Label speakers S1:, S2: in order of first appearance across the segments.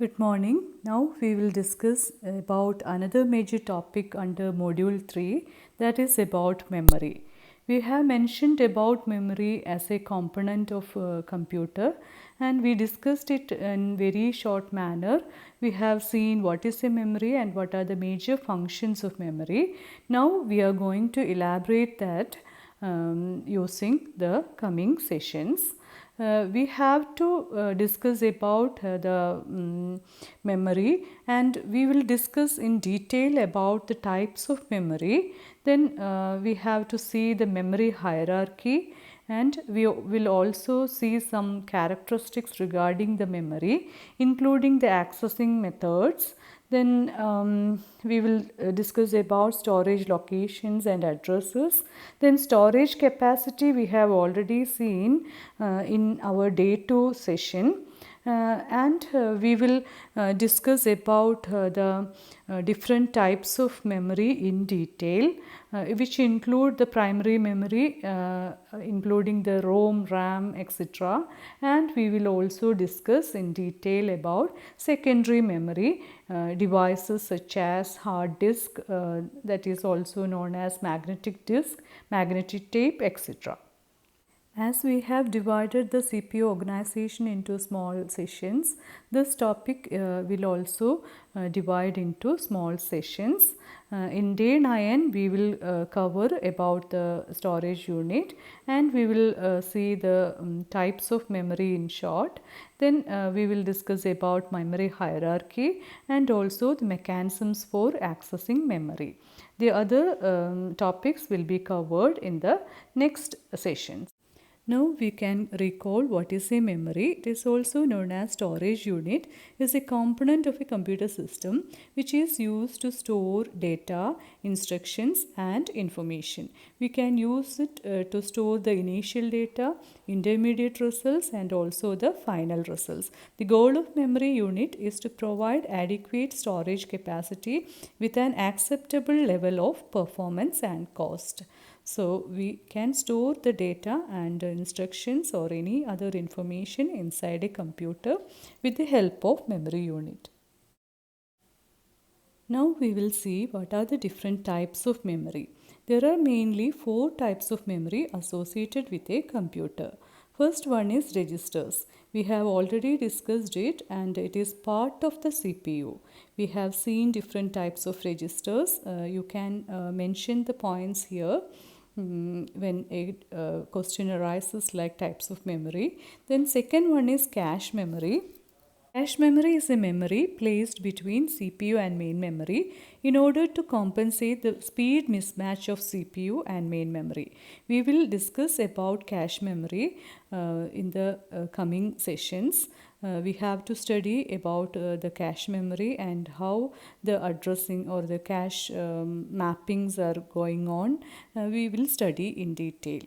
S1: Good morning. Now we will discuss about another major topic under module 3, that is about memory. We have mentioned about memory as a component of a computer and we discussed it in very short manner. We have seen what is a memory and what are the major functions of memory. Now we are going to elaborate that using the coming sessions. We have to discuss about the memory, and we will discuss in detail about the types of memory. Then we have to see the memory hierarchy, and we will also see some characteristics regarding the memory, including the accessing methods. Then we will discuss about storage locations and addresses. Then storage capacity we have already seen in our day 2 session. And we will discuss about the different types of memory in detail, which include the primary memory, including the ROM, RAM, etc. And we will also discuss in detail about secondary memory devices such as hard disk, that is also known as magnetic disk, magnetic tape, etc. As we have divided the CPU organization into small sessions, this topic will also divide into small sessions. In day 9, we will cover about the storage unit, and we will see the types of memory in short. Then we will discuss about memory hierarchy and also the mechanisms for accessing memory. The other topics will be covered in the next sessions. Now we can recall what is a memory. It is also known as storage unit. It is a component of a computer system which is used to store data, instructions and information. We can use it to store the initial data, intermediate results and also the final results. The goal of memory unit is to provide adequate storage capacity with an acceptable level of performance and cost. So we can store the data and instructions or any other information inside a computer with the help of memory unit. Now we will see what are the different types of memory. There are mainly 4 types of memory associated with a computer. First one is registers. We have already discussed it and it is part of the CPU. We have seen different types of registers. You can mention the points here when a question arises like types of memory. Then second one is cache memory. Cache memory is a memory placed between CPU and main memory in order to compensate the speed mismatch of CPU and main memory. We will discuss about cache memory in the coming sessions. We have to study about the cache memory and how the addressing or the cache mappings are going on. We will study in detail.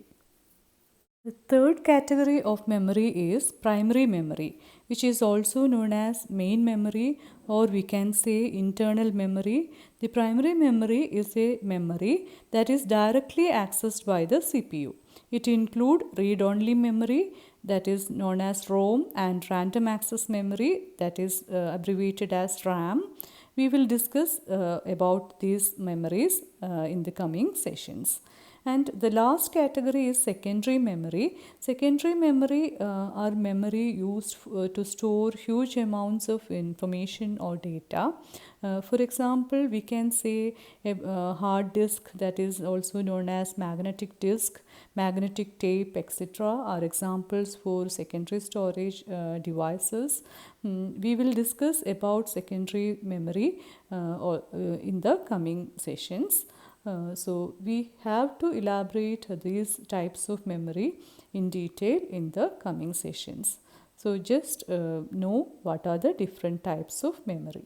S1: The third category of memory is primary memory, which is also known as main memory, or we can say internal memory. The primary memory is a memory that is directly accessed by the CPU. It includes read-only memory, that is known as ROM, and random access memory, that is abbreviated as RAM. We will discuss about these memories in the coming sessions. And the last category is secondary memory. Secondary memory are memory used to store huge amounts of information or data. For example, we can say a hard disk, that is also known as magnetic disk, magnetic tape, etc. are examples for secondary storage devices. We will discuss about secondary memory in the coming sessions. So we have to elaborate these types of memory in detail in the coming sessions. So just know what are the different types of memory.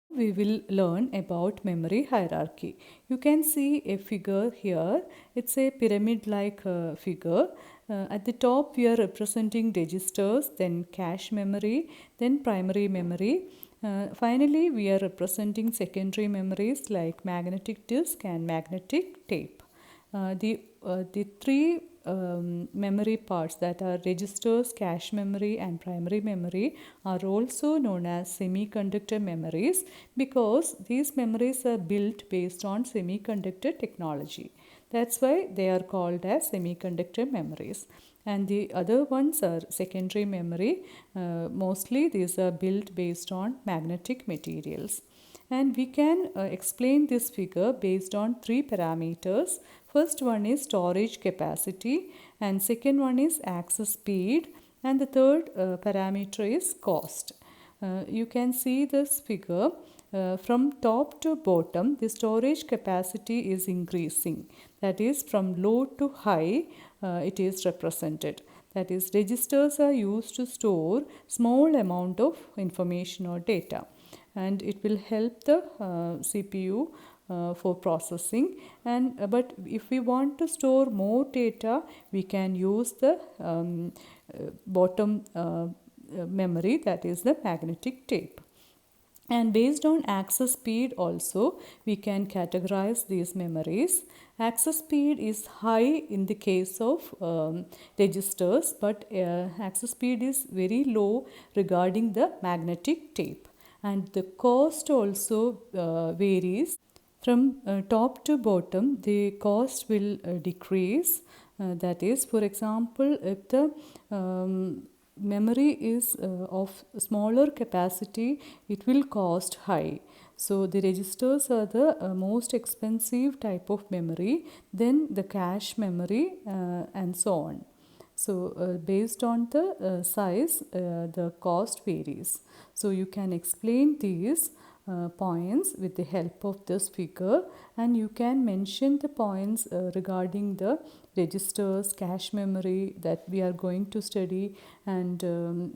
S1: We will learn about memory hierarchy. You can see a figure here. It's a pyramid like figure. At the top we are representing registers, then cache memory, then primary memory. Finally, we are representing secondary memories like magnetic disk and magnetic tape. The three memory parts, that are registers, cache memory and primary memory, are also known as semiconductor memories because these memories are built based on semiconductor technology. That's why they are called as semiconductor memories. And the other ones are secondary memory. Mostly these are built based on magnetic materials. And we can explain this figure based on three parameters. First one is storage capacity, and second one is access speed, and the third parameter is cost. You can see this figure. From top to bottom, the storage capacity is increasing. That is, from low to high, it is represented. That is, registers are used to store small amount of information or data, and it will help the CPU for processing. And but if we want to store more data, we can use the bottom memory, that is the magnetic tape. And based on access speed also, we can categorize these memories. Access speed is high in the case of registers, but access speed is very low regarding the magnetic tape. And the cost also varies. From top to bottom, the cost will decrease. That is, for example, if the memory is of smaller capacity, it will cost high. So the registers are the most expensive type of memory, then the cache memory, and so on. So based on the size, the cost varies. So you can explain these points with the help of this figure, and you can mention the points regarding the registers, cache memory that we are going to study, and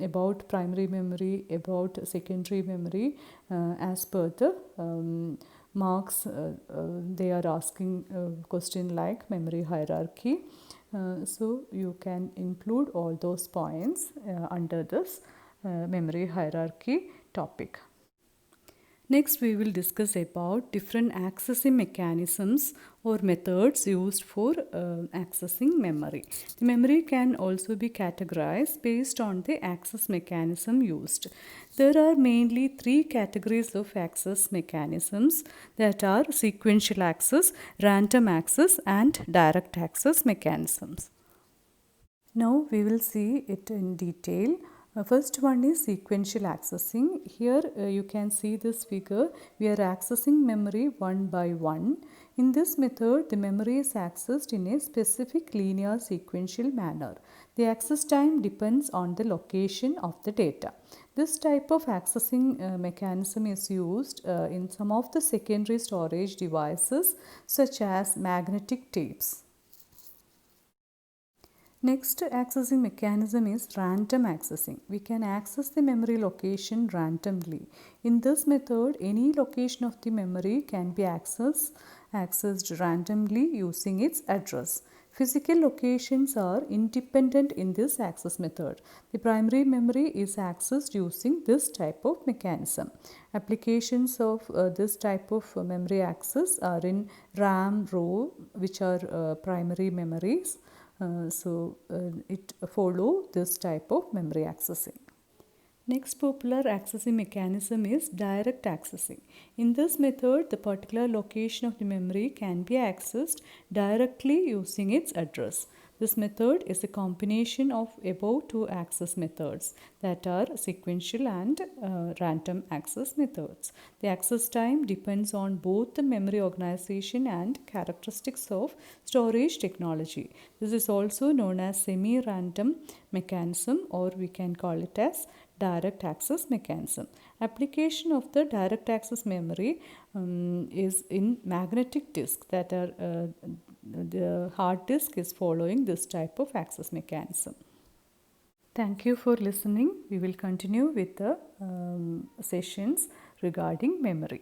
S1: about primary memory, about secondary memory, as per the marks they are asking question like memory hierarchy. So you can include all those points under this memory hierarchy topic. Next, we will discuss about different accessing mechanisms or methods used for accessing memory. The memory can also be categorized based on the access mechanism used. There are mainly three categories of access mechanisms, that are sequential access, random access, and direct access mechanisms. Now we will see it in detail. First one is sequential accessing. Here you can see this figure. We are accessing memory one by one. In this method, the memory is accessed in a specific linear sequential manner. The access time depends on the location of the data. This type of accessing mechanism is used in some of the secondary storage devices such as magnetic tapes. Next accessing mechanism is random accessing. We can access the memory location randomly. In this method, any location of the memory can be accessed randomly using its address. Physical locations are independent in this access method. The primary memory is accessed using this type of mechanism. Applications of this type of memory access are in RAM, ROM, which are primary memories. It follow this type of memory accessing. Next popular accessing mechanism is direct accessing. In this method, the particular location of the memory can be accessed directly using its address. This method is a combination of above two access methods, that are sequential and random access methods. The access time depends on both the memory organization and characteristics of storage technology. This is also known as semi-random mechanism, or we can call it as direct access mechanism. Application of the direct access memory is in magnetic disk, that are the hard disk is following this type of access mechanism. Thank you for listening. We will continue with the sessions regarding memory.